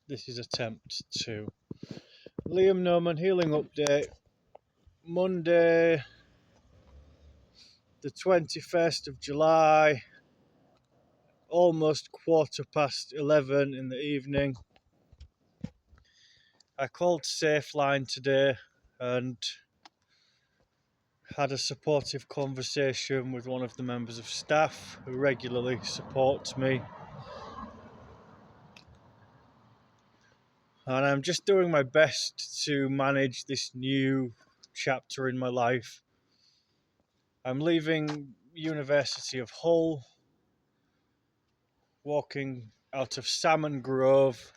This is attempt 2. Liam Norman healing update. Monday, the 21st of July, almost 11:15 in the evening. I called Safeline today and had a supportive conversation with one of the members of staff who regularly supports me. And I'm just doing my best to manage this new chapter in my life. I'm leaving University of Hull, walking out of Salmon Grove,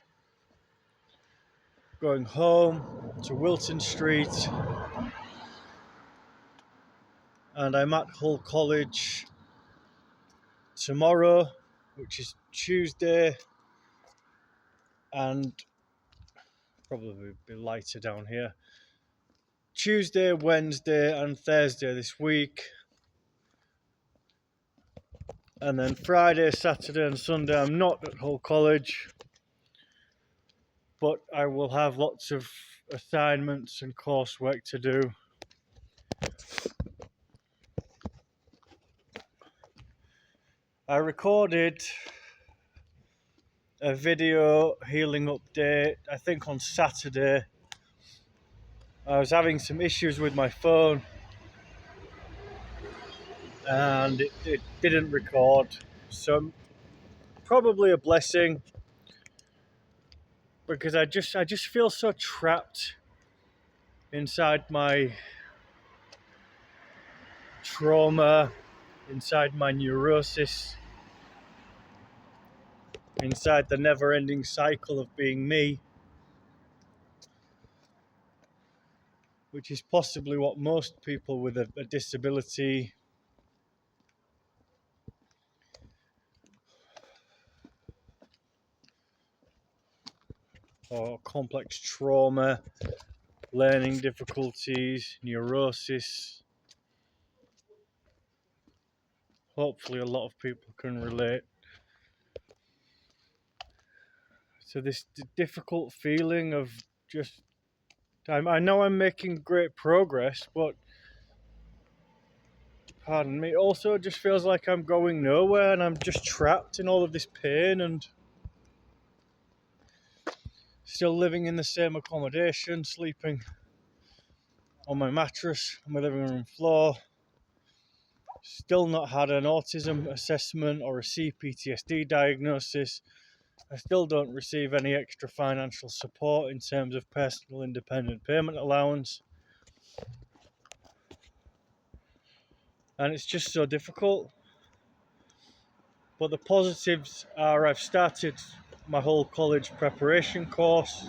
going home to Wilton Street, and I'm at Hull College tomorrow, which is Tuesday, and probably be lighter down here. Tuesday, Wednesday and Thursday this week, and then Friday, Saturday and Sunday I'm not at Hull College, but I will have lots of assignments and coursework to do. I recorded a video healing update, I think on Saturday. I was having some issues with my phone and it didn't record, so probably a blessing, because I just feel so trapped inside my trauma, inside my neurosis, inside the never-ending cycle of being me, which is possibly what most people with a disability or complex trauma, learning difficulties, neurosis. Hopefully a lot of people can relate. So this difficult feeling of just, I know I'm making great progress, but pardon me, also just feels like I'm going nowhere and I'm just trapped in all of this pain and still living in the same accommodation, sleeping on my mattress on my living room floor. Still not had an autism assessment or a CPTSD diagnosis. I still don't receive any extra financial support in terms of personal independent payment allowance. And it's just so difficult. But the positives are I've started my whole college preparation course.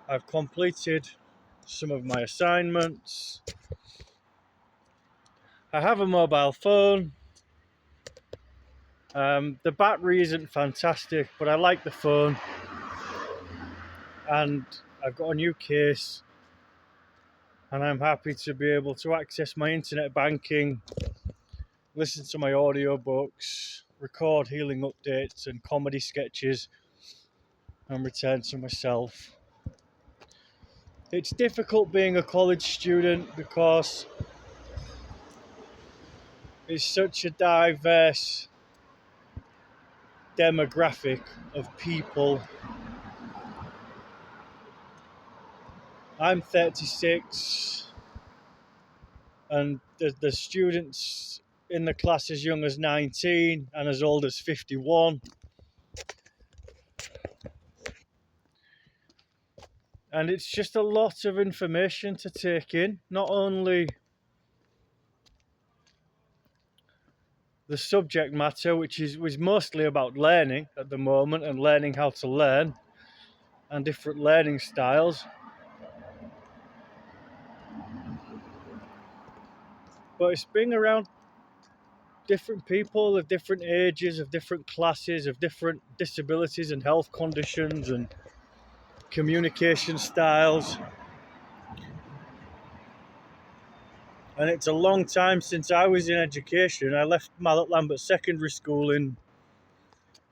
I've completed some of my assignments. I have a mobile phone. The battery isn't fantastic, but I like the phone. And I've got a new case. And I'm happy to be able to access my internet banking, listen to my audiobooks, record healing updates and comedy sketches, and return to myself. It's difficult being a college student because it's such a diverse demographic of people. I'm 36 and the students in the class as young as 19 and as old as 51. And it's just a lot of information to take in, not only the subject matter, which was mostly about learning at the moment and learning how to learn and different learning styles, but it's being around different people of different ages, of different classes, of different disabilities and health conditions and communication styles. And it's a long time since I was in education. I left Mallet Lambert Secondary School in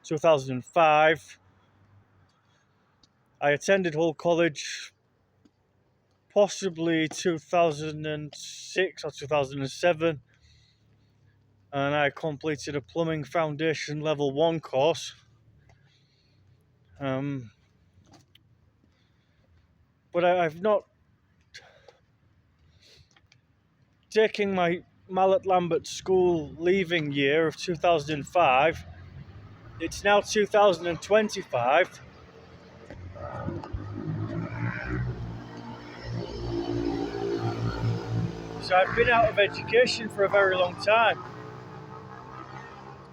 2005. I attended Hull College possibly 2006 or 2007, and I completed a plumbing foundation level 1 course. But I've not taken my Mallet Lambert school leaving year of 2005. It's now 2025. So I've been out of education for a very long time.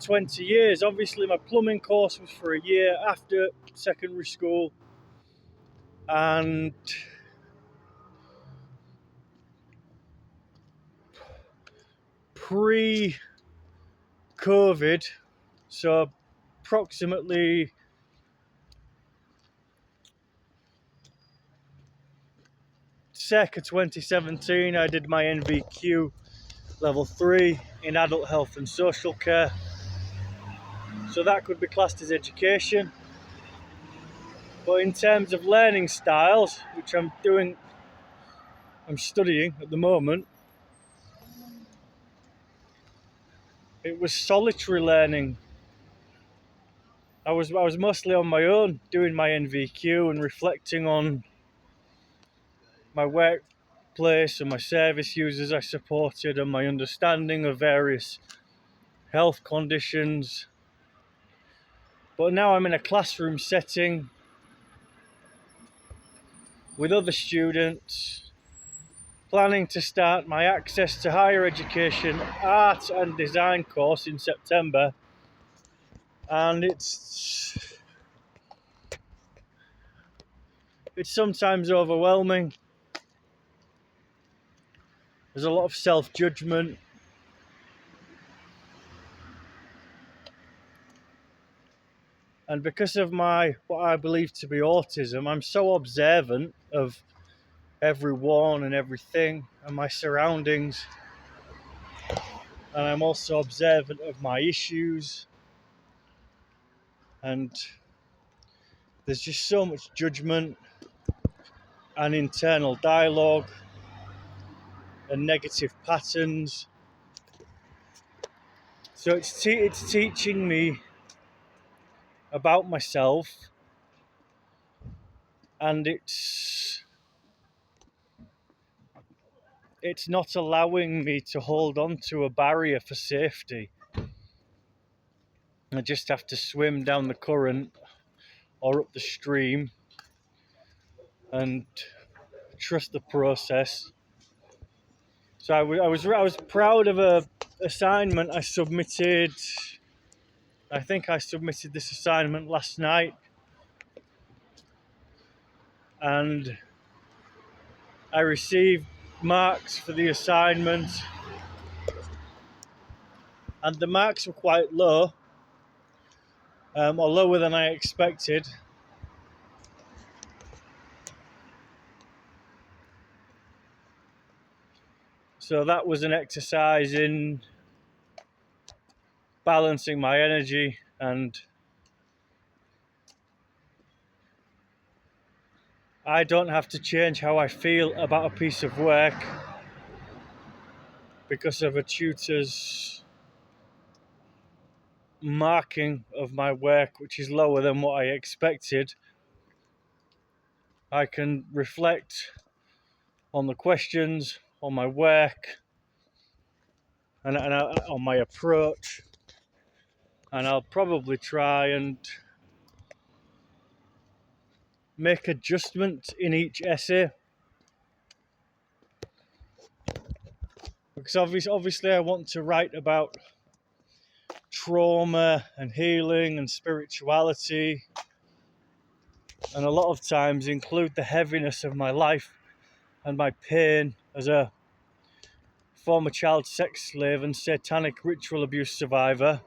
20 years. Obviously my plumbing course was for a year after secondary school, and pre-COVID, so approximately circa 2017, I did my NVQ level 3 in adult health and social care. So that could be classed as education. But in terms of learning styles, which I'm studying at the moment, it was solitary learning. I was mostly on my own doing my NVQ and reflecting on my workplace and my service users I supported and my understanding of various health conditions. But now I'm in a classroom setting with other students, planning to start my Access to Higher Education Art and Design course in September. And it's sometimes overwhelming. There's a lot of self-judgment. And because of my, what I believe to be autism, I'm so observant of everyone and everything and my surroundings. And I'm also observant of my issues. And there's just so much judgment and internal dialogue and negative patterns. So it's teaching me about myself, and it's not allowing me to hold on to a barrier for safety. I just have to swim down the current or up the stream and trust the process. So I was proud of a assignment I submitted. I think I submitted this assignment last night, and I received marks for the assignment, and the marks were quite low, or lower than I expected. So that was an exercise in balancing my energy, and I don't have to change how I feel about a piece of work because of a tutor's marking of my work, which is lower than what I expected. I can reflect on the questions, on my work, and on my approach, and I'll probably try and make adjustments in each essay, because obviously I want to write about trauma and healing and spirituality, and a lot of times include the heaviness of my life and my pain as a former child sex slave and satanic ritual abuse survivor.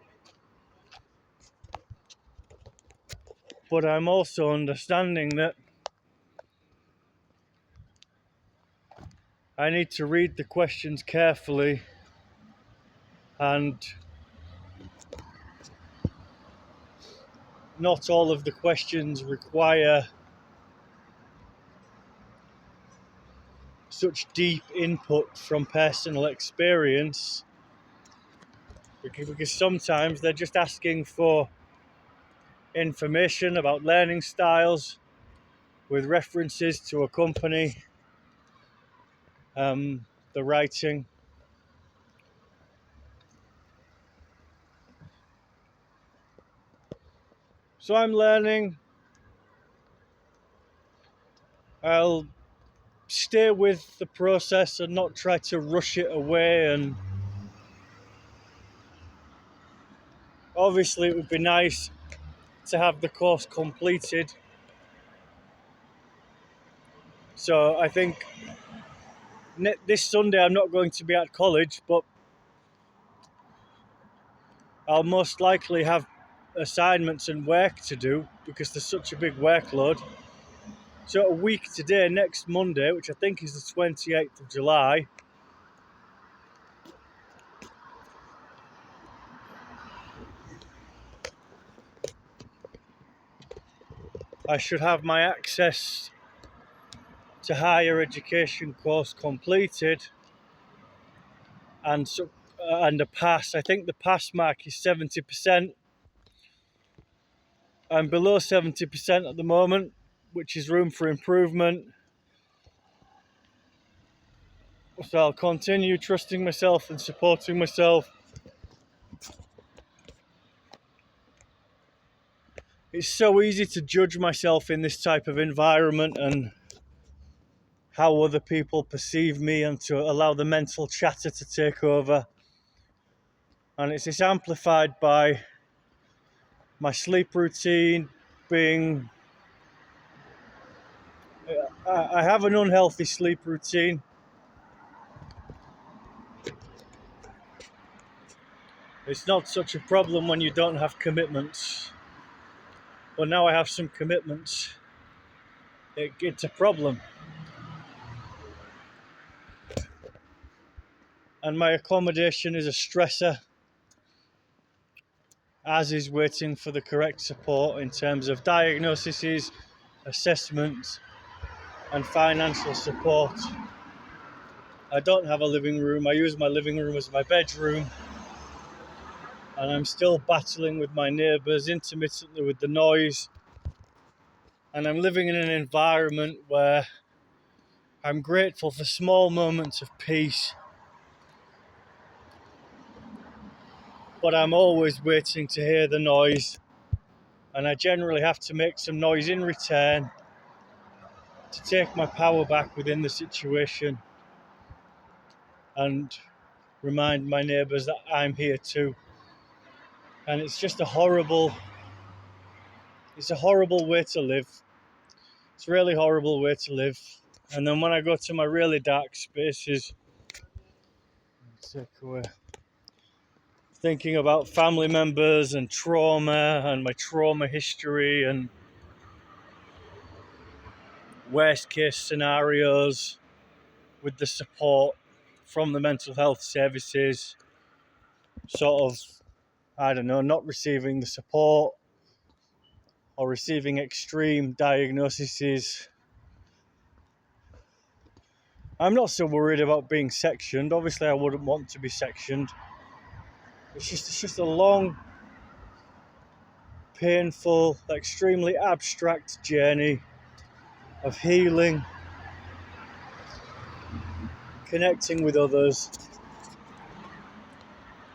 But I'm also understanding that I need to read the questions carefully, and not all of the questions require such deep input from personal experience, because sometimes they're just asking for information about learning styles with references to accompany the writing. So I'm learning. I'll stay with the process and not try to rush it away. And obviously it would be nice to have the course completed. So I think this Sunday I'm not going to be at college, but I'll most likely have assignments and work to do because there's such a big workload. So a week today, next Monday, which I think is the 28th of July, I should have my access to higher education course completed and a pass. I think the pass mark is 70%. I'm below 70% at the moment, which is room for improvement. So I'll continue trusting myself and supporting myself. It's so easy to judge myself in this type of environment and how other people perceive me, and to allow the mental chatter to take over. And it's amplified by my sleep routine being... I have an unhealthy sleep routine. It's not such a problem when you don't have commitments. But now I have some commitments. It's a problem. And my accommodation is a stressor, as is waiting for the correct support in terms of diagnoses, assessments, and financial support. I don't have a living room. I use my living room as my bedroom. And I'm still battling with my neighbours intermittently with the noise. And I'm living in an environment where I'm grateful for small moments of peace. But I'm always waiting to hear the noise. And I generally have to make some noise in return to take my power back within the situation and remind my neighbours that I'm here too. And it's just a horrible way to live. It's a really horrible way to live. And then when I go to my really dark spaces, thinking about family members and trauma and my trauma history and worst case scenarios with the support from the mental health services, sort of, I don't know, not receiving the support or receiving extreme diagnoses. I'm not so worried about being sectioned. Obviously, I wouldn't want to be sectioned. It's just a long, painful, extremely abstract journey of healing, connecting with others.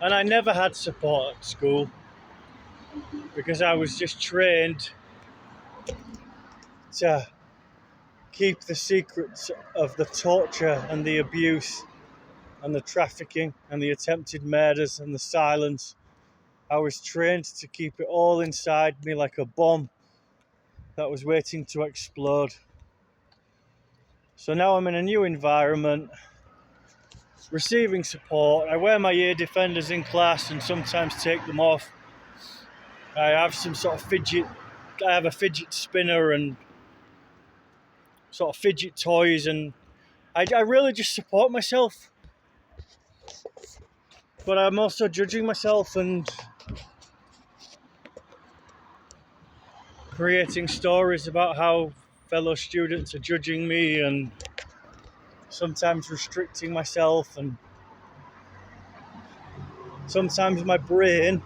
And I never had support at school because I was just trained to keep the secrets of the torture and the abuse and the trafficking and the attempted murders and the silence. I was trained to keep it all inside me like a bomb that was waiting to explode. So now I'm in a new environment, receiving support. I wear my ear defenders in class and sometimes take them off. I have some sort of I have a fidget spinner and sort of fidget toys, and I really just support myself. But I'm also judging myself and creating stories about how fellow students are judging me, and sometimes restricting myself, and sometimes my brain,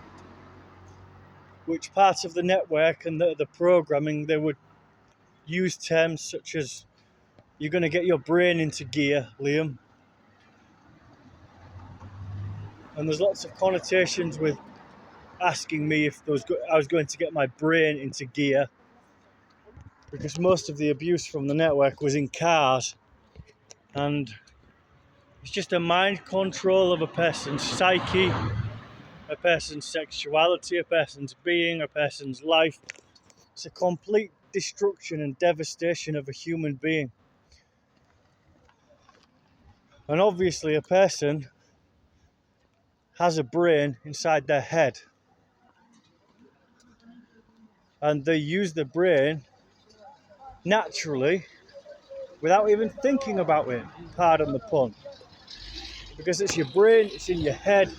which part of the network and the programming, they would use terms such as, you're going to get your brain into gear, Liam. And there's lots of connotations with asking me if I was going to get my brain into gear, because most of the abuse from the network was in cars, and it's just a mind control of a person's psyche, a person's sexuality, a person's being, a person's life. It's a complete destruction and devastation of a human being. And obviously a person has a brain inside their head, and they use the brain naturally without even thinking about it, pardon the pun, because it's your brain, it's in your head,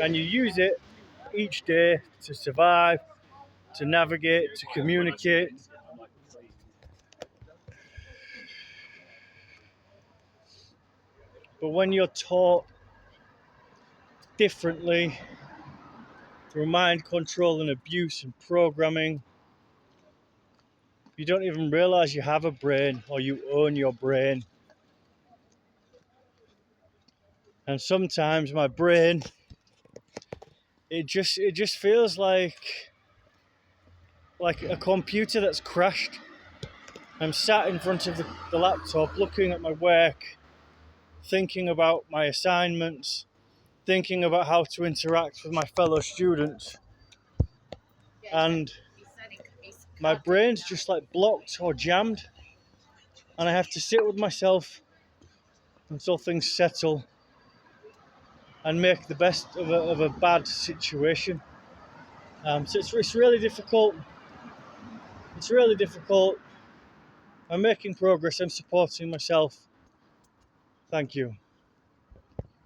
and you use it each day to survive, to navigate, to communicate. But when you're taught differently through mind control and abuse and programming, you don't even realize you have a brain or you own your brain. And sometimes my brain, it just feels like a computer that's crashed. I'm sat in front of the laptop looking at my work, thinking about my assignments, thinking about how to interact with my fellow students, and my brain's just like blocked or jammed, and I have to sit with myself until things settle and make the best of a bad situation. So it's really difficult. It's really difficult. I'm making progress. I'm supporting myself. Thank you.